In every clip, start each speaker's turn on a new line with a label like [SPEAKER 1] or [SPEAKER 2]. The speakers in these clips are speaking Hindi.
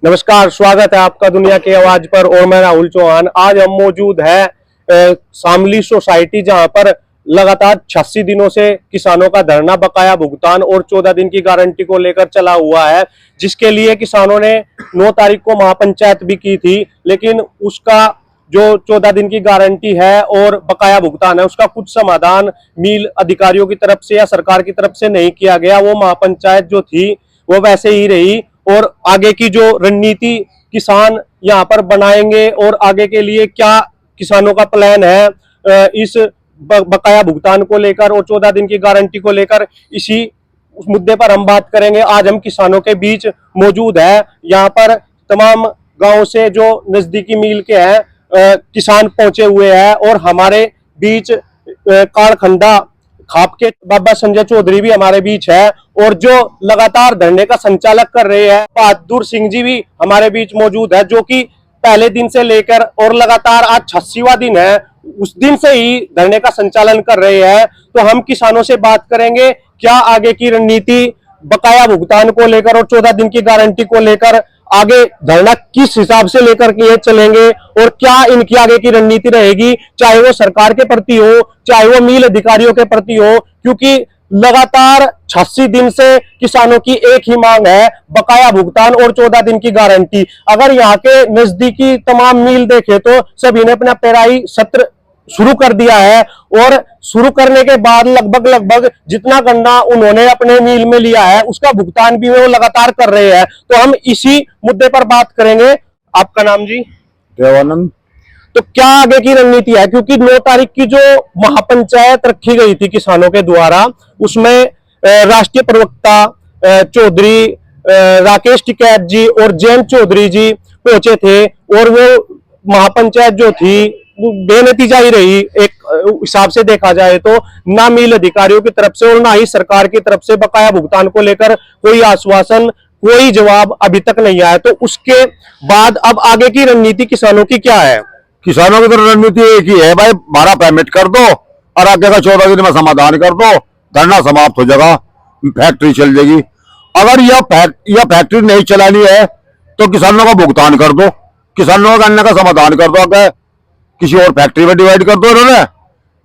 [SPEAKER 1] नमस्कार, स्वागत है आपका दुनिया की आवाज पर और मैं राहुल चौहान। आज हम मौजूद है शामली सोसाइटी, जहां पर लगातार 86 दिनों से किसानों का धरना, बकाया भुगतान और 14 दिन की गारंटी को लेकर चला हुआ है, जिसके लिए किसानों ने 9 तारीख को महापंचायत भी की थी। लेकिन उसका जो 14 दिन की गारंटी है और बकाया भुगतान है, उसका कुछ समाधान मिल अधिकारियों की तरफ से या सरकार की तरफ से नहीं किया गया। वो महापंचायत जो थी वो वैसे ही रही और आगे की जो रणनीति किसान यहाँ पर बनाएंगे और आगे के लिए क्या किसानों का प्लान है इस बकाया भुगतान को लेकर और 14 दिन की गारंटी को लेकर, इसी उस मुद्दे पर हम बात करेंगे। आज हम किसानों के बीच मौजूद है। यहाँ पर तमाम गांव से जो नजदीकी मील के हैं किसान पहुंचे हुए हैं और हमारे बीच कालखंडा खाप के बाबा संजय चौधरी भी हमारे बीच है और जो लगातार धरने का संचालक कर रहे हैं बहादुर सिंह जी भी हमारे बीच मौजूद है, जो कि पहले दिन से लेकर और लगातार आज 86वां दिन है, उस दिन से ही धरने का संचालन कर रहे हैं। तो हम किसानों से बात करेंगे क्या आगे की रणनीति बकाया भुगतान को लेकर और 14 दिन की गारंटी को लेकर, आगे धरना किस हिसाब से लेकर के चलेंगे और क्या इनकी आगे की रणनीति रहेगी, चाहे वो सरकार के प्रति हो चाहे वो मिल अधिकारियों के प्रति हो। क्योंकि लगातार 86 दिन से किसानों की एक ही मांग है, बकाया भुगतान और 14 दिन की गारंटी। अगर यहाँ के नजदीकी तमाम मिल देखे तो सभी ने अपना पेराई सत्र शुरू कर दिया है और शुरू करने के बाद लगभग जितना गन्ना उन्होंने अपने मिल में लिया है उसका भुगतान भी वो लगातार कर रहे हैं। तो हम इसी मुद्दे पर बात करेंगे। आपका नाम जी?
[SPEAKER 2] देवानंद।
[SPEAKER 1] तो क्या आगे की रणनीति है, क्योंकि 9 तारीख की जो महापंचायत रखी गई थी किसानों के द्वारा, उसमें राष्ट्रीय प्रवक्ता चौधरी राकेश टिकैत जी और जयंत चौधरी जी पहुंचे थे और वो महापंचायत जो थी वो बेनतीजा ही रही। एक हिसाब से देखा जाए तो ना मिल अधिकारियों की तरफ से और ना ही सरकार की तरफ से बकाया भुगतान को लेकर कोई आश्वासन, कोई जवाब अभी तक नहीं आया। तो उसके बाद अब आगे की रणनीति किसानों की क्या है?
[SPEAKER 2] किसानों की तो रणनीति एक ही है भाई, 12 पेमेंट कर दो और आगे का 14 दिन में समाधान कर दो, धरना समाप्त हो जाएगा, फैक्ट्री चल जाएगी। अगर यह फैक्ट्री नहीं चलानी है तो किसानों का भुगतान कर दो, किसानों का गन्ने का समाधान कर दो, अगर किसी और फैक्ट्री में डिवाइड कर दो इन्होंने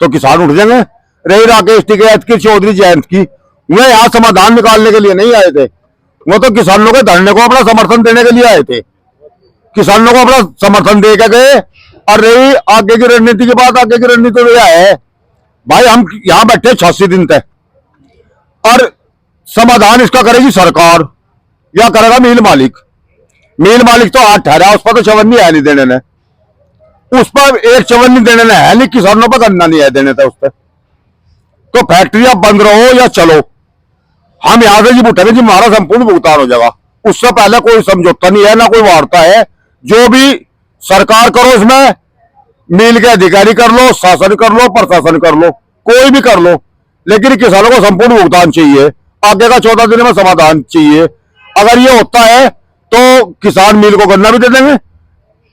[SPEAKER 2] तो किसान उठ जाएंगे। रही राकेश टिकैत की, चौधरी जयंत की, वे यहाँ समाधान निकालने के लिए नहीं आए थे, वो तो किसानों के धरने को अपना समर्थन देने के लिए आए थे, किसानों को अपना समर्थन दे के गए। और रही आगे की रणनीति की बात, आगे की रणनीति तो यह है भाई, हम यहां बैठे 86 दिन तक और समाधान इसका करेगी सरकार या करेगा मिल मालिक। मिल मालिक तो हाथ ठहरा, उस पर तो चवन्नी है नहीं देने ने, उस पर एक चवन्नी देने ने है नहीं, किसानों पर गन्ना नहीं है देने था उस पर। तो फैक्ट्रियां बंद रहो या चलो, हम यहां से जी उठेंगे जी, हमारा संपूर्ण भुगतान हो जाएगा। उससे पहले कोई समझौता नहीं है, ना कोई वार्ता है। जो भी सरकार करो, इसमें मिल के अधिकारी कर लो, शासन कर लो, प्रशासन कर लो, कोई भी कर लो, लेकिन किसानों को संपूर्ण भुगतान चाहिए, आगे का 14 दिन में समाधान चाहिए। अगर ये होता है तो किसान मिल को गन्ना भी दे देंगे,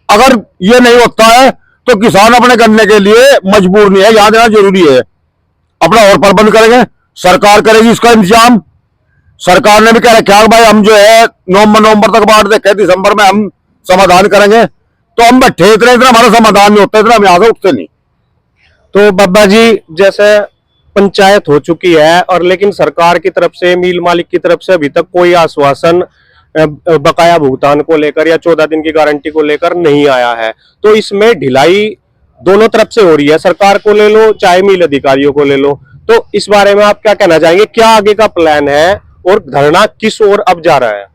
[SPEAKER 2] अगर ये नहीं होता है तो किसान अपने गन्ने के लिए मजबूर नहीं है, यहां देना जरूरी है, अपना और प्रबंध करेंगे, सरकार करेगी इसका इंतजाम। सरकार ने भी कह रखा है भाई हम जो है नवंबर तक बांट देखे, दिसंबर में हम समाधान करेंगे। तो हम बैठे इतना हमारा समाधान नहीं होता, इतना हम यहां से उठते नहीं।
[SPEAKER 1] तो बाबा जी, जैसे पंचायत हो चुकी है और लेकिन सरकार की तरफ से, मिल मालिक की तरफ से अभी तक कोई आश्वासन बकाया भुगतान को लेकर या 14 दिन की गारंटी को लेकर नहीं आया है। तो इसमें ढिलाई दोनों तरफ से हो रही है, सरकार को ले लो चाहे मिल अधिकारियों को ले लो। तो इस बारे में आप क्या कहना चाहेंगे, क्या आगे का प्लान है और धरना किस ओर अब जा रहा है?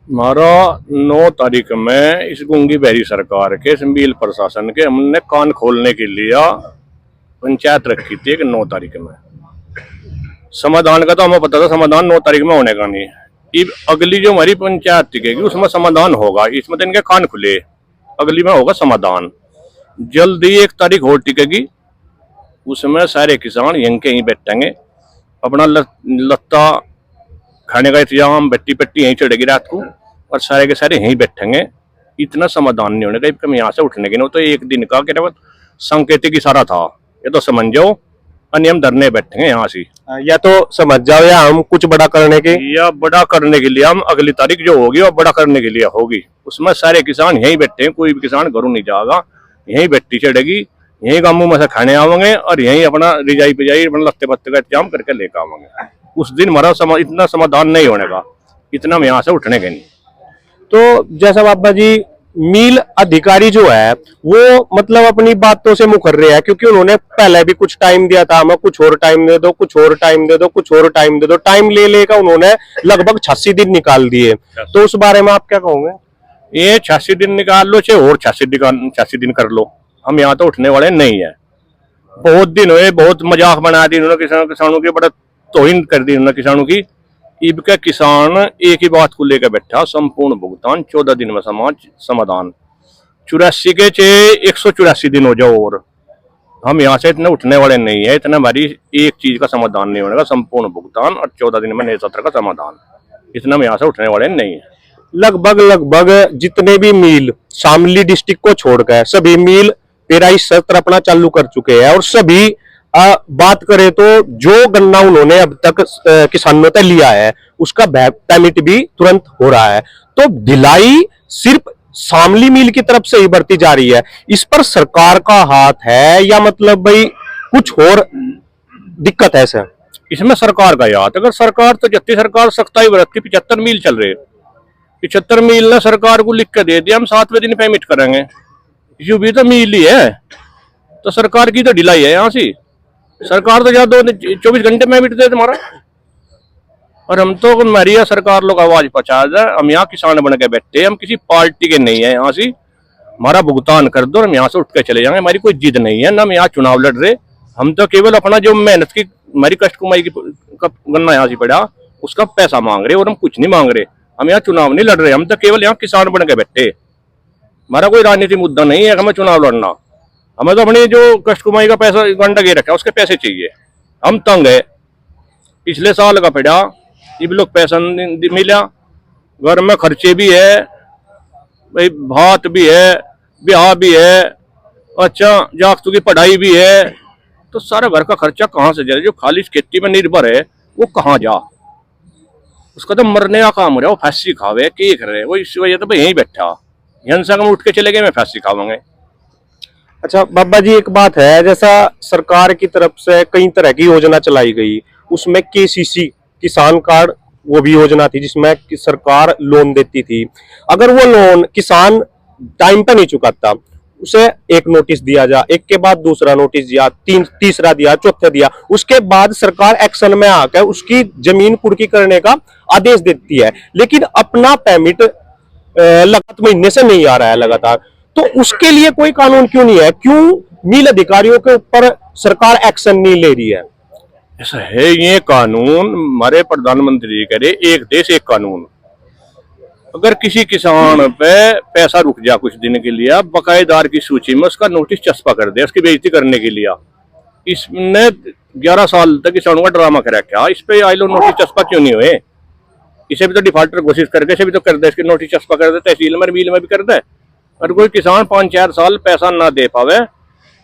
[SPEAKER 3] हमारा 9 तारीख में इस गूंगी बहरी सरकार के, इस मिल प्रशासन के हमने कान खोलने के लिए पंचायत रखी थी कि 9 तारीख में समाधान का, तो हमें पता था समाधान 9 तारीख में होने का नहीं। अगली जो हमारी पंचायत टिकेगी उसमें समाधान होगा, इसमें तो इनके कान खुले, अगली में होगा समाधान। जल्दी 1 तारीख और टिकेगी, उसमें सारे किसान यहीं के यहीं बैठेंगे, अपना लत्ता खाने का इंतजाम, बट्टी पट्टी यहीं चढ़ेगी रात को और सारे के सारे यहीं बैठेंगे। इतना समाधान नहीं होने का, यहाँ से उठने के नहीं। तो 1 दिन का केवल सांकेतिक इशारा था, ये तो समझ जाओ अन्य हम धरने बैठे हैं यहाँ से,
[SPEAKER 1] या तो समझ जाओ या हम कुछ बड़ा करने के।
[SPEAKER 3] या बड़ा करने के लिए हम अगली तारीख जो होगी वो बड़ा करने के लिए होगी। उसमें सारे किसान यहीं बैठे हैं, कोई भी किसान घरों नहीं जाएगा, यहीं बैठी चढ़ेगी, यहीं गाँव में से खाने आवेंगे और यहीं अपना रिजाई पिजाई अपना लत्ते पत्ते का इंतजाम करके लेकर आवेंगे। उस दिन हमारा इतना समाधान नहीं होने का, इतना हम यहाँ से उठने के नहीं।
[SPEAKER 1] तो जैसा बाबा जी मिल अधिकारी जो है वो मतलब अपनी बातों से मुकर रहे हैं, क्योंकि उन्होंने पहले भी कुछ टाइम दिया था, हमें कुछ और टाइम दे दो, कुछ और टाइम दे दो, कुछ और टाइम दे दो, टाइम ले लेकर उन्होंने लगभग 86 दिन निकाल दिए। तो उस बारे में आप क्या कहोगे?
[SPEAKER 3] ये 86 दिन निकाल लो चाहे और 86 दिन कर लो, हम यहाँ तो उठने वाले नहीं है। बहुत दिन हुए, बहुत मजाक बना दी उन्होंने किसानों की, बड़ा तोहिन कर दी उन्होंने किसानों की। इब का किसान एक ही बात को लेकर बैठा, संपूर्ण भुगतान 14 दिन में समाधान। 84 के चे 184 दिन हो जाओ और हम यहाँ से इतने उठने वाले नहीं है। इतना हमारी एक चीज का समाधान नहीं होने का, संपूर्ण भुगतान और 14 दिन में नए सत्र का समाधान, इतना हम यहाँ से उठने वाले नहीं है।
[SPEAKER 1] लगभग जितने भी मिल शामली डिस्ट्रिक्ट को छोड़कर सभी मिल 13 सत्र अपना चालू कर चुके हैं, और सभी बात करें तो जो गन्ना उन्होंने अब तक किसानों से लिया है उसका पेमेंट भी तुरंत हो रहा है। तो ढिलाई सिर्फ शामली मिल की तरफ से ही बढ़ती जा रही है। इस पर सरकार का हाथ है या मतलब भाई कुछ और दिक्कत है सर?
[SPEAKER 3] इसमें सरकार का याद, अगर सरकार तो जत्ती सरकार सख्ताई बरतती, 75 मील चल रहे, 75 मील ने सरकार को लिख के दे दिया हम 7वें दिन पेमेंट करेंगे, यू भी तो मील ही है। तो सरकार की तो ढिलाई है यहाँ से, सरकार तो ज्यादा 24 घंटे में पेमेंट दे तुम्हारा। और हम तो हमारी सरकार लोग आवाज पहुंचा दे, हम यहाँ किसान बन के बैठे, हम किसी पार्टी के नहीं है, यहाँ से हमारा भुगतान कर दो, हम यहाँ से उठ के चले जाएंगे। हमारी कोई जिद नहीं है, ना हम यहाँ चुनाव लड़ रहे, हम तो केवल अपना जो मेहनत की हमारी कष्ट कमाई की गन्ना यहाँ से पड़ा उसका पैसा मांग रहे, और हम कुछ नहीं मांग रहे। हम यहाँ चुनाव नहीं लड़ रहे, हम तो केवल यहाँ किसान बन के बैठे। हमारा कोई राजनीतिक मुद्दा नहीं है हमें चुनाव लड़ना, हमें तो अपनी जो कष्ट कमाई का पैसा गंडा गे रखा उसके पैसे चाहिए। हम तंग है, पिछले साल का पड़ा, ये भी लोग पैसा नहीं मिला, घर में खर्चे भी है, भाई भात भी है, ब्याह भी है, अच्छा जागतों की पढ़ाई भी है, तो सारा घर का खर्चा कहाँ से जाए? जो खाली खेती में निर्भर है वो कहाँ जा, उसका तो मरने का काम हो रहा है। वो फांसी खावे के करे, वो इस वजह तो भाई यहीं बैठा, यहाँ से हम उठ के चले गए मैं फांसी खावांगे।
[SPEAKER 1] अच्छा बाबा जी एक बात है, जैसा सरकार की तरफ से कई तरह की योजना चलाई गई, उसमें केसीसी किसान कार्ड वो भी योजना थी जिसमें कि सरकार लोन देती थी। अगर वो लोन किसान टाइम पे नहीं चुकाता उसे एक नोटिस दिया जा, एक के बाद दूसरा नोटिस दिया, तीसरा दिया, चौथा दिया, उसके बाद सरकार एक्शन में आकर उसकी जमीन कुर्की करने का आदेश देती है, लेकिन अपना पेमेंट लगातार महीने से नहीं आ रहा है लगातार। तो उसके लिए कोई कानून क्यों नहीं है? क्यों मिल अधिकारियों के ऊपर सरकार एक्शन नहीं ले रही है?
[SPEAKER 3] ऐसा है, ये कानून हमारे प्रधानमंत्री करे एक देश एक कानून। अगर किसी किसान पे पैसा रुक जा कुछ दिन के लिए, बकायेदार की सूची में उसका नोटिस चस्पा कर दे उसकी बेइज्जती करने के लिए। इसने 11 साल तक किसानों का ड्रामा कर रखा, इस पे आई लो नोटिस चस्पा क्यों नहीं हुए? इसे भी तो डिफॉल्टर घोषित करके इसे भी तो कर दे, इसकी नोटिस चस्पा कर दे, तहसील में मिल में भी कर दे। और कोई किसान 5-4 साल पैसा ना दे पावे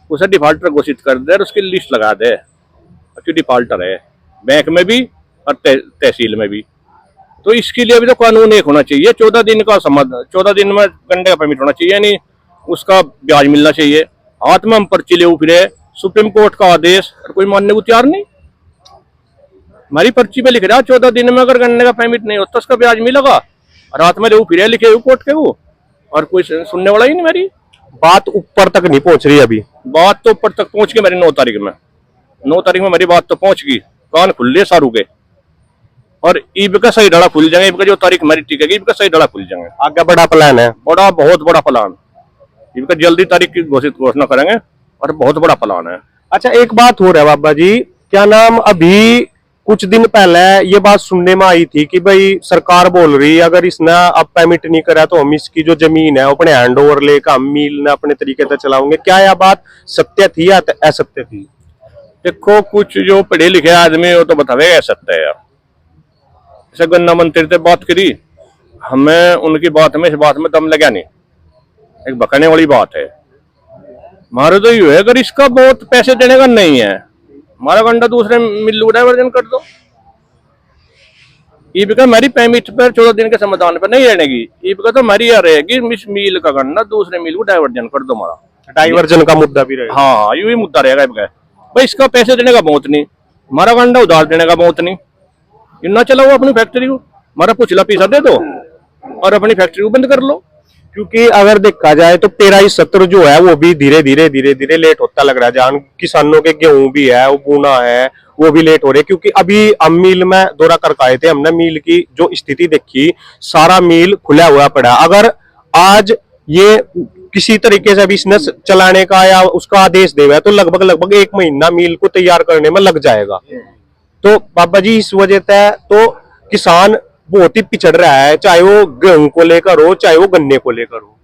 [SPEAKER 3] उसे डिफॉल्टर घोषित कर दे और उसकी लिस्ट लगा दे कि डिफॉल्टर है, बैंक में भी और तहसील में भी। तो इसके लिए भी तो कानून एक होना चाहिए, 14 दिन का समाधान, 14 दिन में गन्ने का परमिट होना चाहिए, यानी उसका ब्याज मिलना चाहिए। हाथ में हम पर्ची ले फिरे, सुप्रीम कोर्ट का आदेश और कोई मानने को तैयार नहीं। हमारी पर्ची पे लिख रहा है 14 दिन में अगर गन्ने का परमिट नहीं होता उसका ब्याज मिलेगा, और हाथ में ले फिरे लिखे हुए कोर्ट के वो, और कोई सुनने वाला ही नहीं। मेरी
[SPEAKER 1] बात ऊपर तक नहीं पहुंच रही अभी।
[SPEAKER 3] बात तो ऊपर तक पहुंच गई मेरी 9 तारीख में, 9 तारीख में मेरी बात तो पहुंच गई, कान खुल ले सारू के, और ईब का सही डड़ा खुल जाएंगे। ईब का जो तारीख मेरी टिकेगी ईब का सही डड़ा खुल जाएंगे।
[SPEAKER 1] आगे बड़ा प्लान है,
[SPEAKER 3] बड़ा बहुत बड़ा प्लान, ईब का जल्दी तारीख की घोषणा करेंगे और बहुत बड़ा प्लान है।
[SPEAKER 1] अच्छा एक बात हो रहा है बाबा जी, क्या नाम अभी कुछ दिन पहले ये बात सुनने में आई थी कि भाई सरकार बोल रही है अगर इसने अब पेमेंट नहीं करा तो हम इसकी जो जमीन है वो अपने हैंड ओवर लेकर हम मिल ने अपने तरीके से चलाओगे। क्या यह बात सत्य थी या असत्य थी?
[SPEAKER 3] देखो कुछ जो पढ़े लिखे आदमी वो तो बतावे सत्य है यार। जैसे गन्ना मंत्री से बात करी, हमें उनकी बात में इस बात में दम लगा नहीं, एक बकने वाली बात है। हमारे तो ये है अगर इसका बहुत पैसे देने का नहीं है हमारा गंडा दूसरे मिल को डाइवर्जन कर दो। ये भी हमारी परमिट पर 14 दिन के समाधान पर नहीं रहनेगी, ये भी तो हमारी यह रहेगी मिस मील का गन्ना दूसरे मिल को डाइवर्जन कर दो हमारा।
[SPEAKER 1] डाइवर्जन का मुद्दा भी रहेगा।
[SPEAKER 3] हाँ यही मुद्दा रहेगा भाई, इसका पैसे देने का बहुत नहीं, हमारा गंडा उधार देने का बहुत नहीं। ये ना चलाओ अपनी फैक्ट्री को, हमारा पिछला पैसा दे दो और अपनी फैक्ट्री को बंद कर लो।
[SPEAKER 1] क्योंकि अगर देखा जाए तो पेराई सत्र जो है वो भी धीरे धीरे लेट होता लग रहा है। जहाँ किसानों के गेहूं भी है, वो बूना है, वो भी लेट हो रहे, क्योंकि अभी हम मील में दौरा कर आए थे, हमने मील की जो स्थिति देखी, सारा मील खुला हुआ पड़ा। अगर आज ये किसी तरीके से बिजनेस चलाने का या उसका आदेश देगा तो लगभग 1 महीना मील को तैयार करने में लग जाएगा। तो बाबा जी इस वजह से तो किसान बहुत ही पिछड़ रहा है, चाहे वो गेहूं को लेकर हो चाहे वो गन्ने को लेकर हो।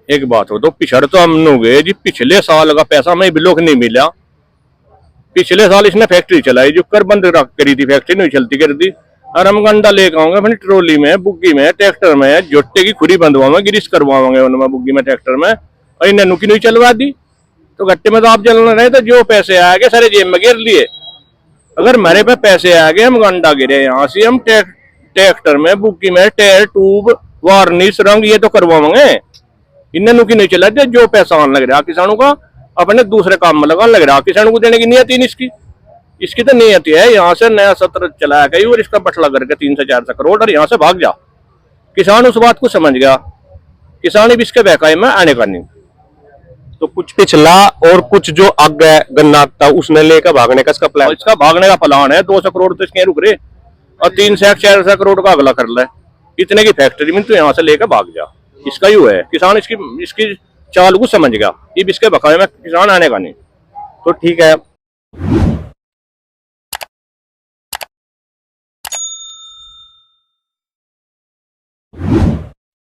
[SPEAKER 3] एक बात हो तो पिछड़ तो हम लोग गए जी, पिछले साल का पैसा हमें बिलोक नहीं मिला। पिछले साल इसने फैक्ट्री चलाई जो कर बंद करी थी, फैक्ट्री नहीं चलती कर दी, और हम गंडा लेकर आऊंगे अपनी ट्रोली में, बुग्गी में, ट्रैक्टर में, जोटे की खुरी बंधवाओगे, गिरीस करवाओगे उनमें बुग्गी में, ट्रैक्टर में, और इन्हें नुकी नहीं चलवा दी। तो गट्टे में तो आप चलना रहे, तो जो पैसे आ गए सारे जेब में गिर लिए। अगर मेरे पे पैसे आ गए, हम गंडा गिरे यहाँ से, हम ट्रैक्टर में, बुग्गी में, टायर, ट्यूब, वार्निश, रंग ये तो करवाओगे, इन्हें नुकी नहीं चला दे। जो पैसा आने लग रहा किसानों का अपने दूसरे काम में लगाने लग रहा, किसानों को देने की नियत ही नहीं इसकी तो नियत है यहाँ से नया सत्र चलाया गई और इसका बटला करके 3 से 4 करोड़ और यहाँ से भाग जा। किसान उस बात को समझ गया, किसान भी इसके बहकाए में आने का नहीं।
[SPEAKER 1] तो कुछ पिछला और कुछ जो आगे गन्ना था उसने लेकर भागने का इसका प्लान,
[SPEAKER 3] इसका भागने का प्लान है। 200 करोड़ तो इसके रुक रहे और 3 से 4 करोड़ का अगला कर ले, इतने की फैक्ट्री में तो यहाँ से लेकर भाग जा। इसका यू है, किसान इसकी चाल को समझ गया, ये इसके बकाए में किसान आने का नहीं।
[SPEAKER 1] तो ठीक है।